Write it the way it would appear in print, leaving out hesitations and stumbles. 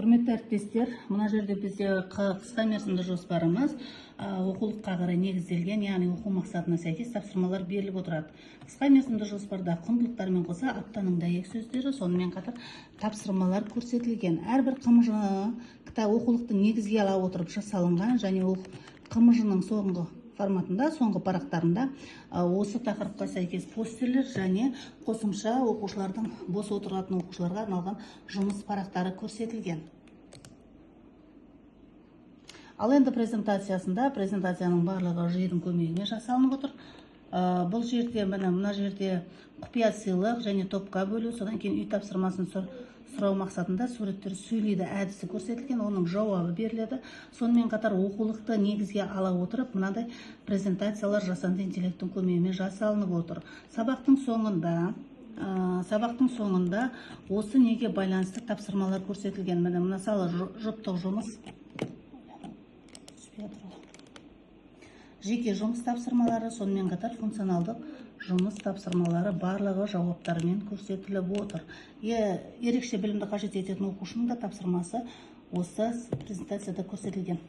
Құрметті әріптестер, мына жерде бізде қысқа мерзімді жоспарымыз оқулыққа қарай негізделген, яғни оқу мақсатына сәйкес тапсырмалар беріліп отырады. Қысқа мерзімді жоспарда құндылықтармен қоса аптаның дәйек сөздері, сонымен қатар тапсырмалар көрсетілген. Әрбір қымжыны кітап оқулықты негізге ала отырып жасалынған және қымжының соңғы форматында, соңғы парақтарында осы тақырыпқа сәйкес постерлер және қосымша оқушылардың бос отыратын оқушыларға арналған жұмыс парақтары көрсетілген. Ал енді презентацияның барлығы жүйенің көмегімен жасалынып отыр. Бұл жерде мына жерде құпия сыйлық және топқа бөлу, содан кейін үй тапсырмасын сұрау мақсатында суреттер сөйлейді әдісі көрсетілген, оның жауабы беріледі. Сонымен қатар оқулықты негізге ала отырып, мынадай презентациялар жасанды интеллекттің көмегімен жасалынып отыр. Сабақтың соңында осы неге байланысты тапсырмалар көрсетілген. Мысалы жұптық жұмыс, жеке жұмыс тапсырмалары, сонымен қатар функционалдық жұмыс тапсырмалары барлығы жауаптарымен көрсетіліп отыр. Ерекше білімді қажет ететін оқушының да тапсырмасы осы презентацияда көрсетілген.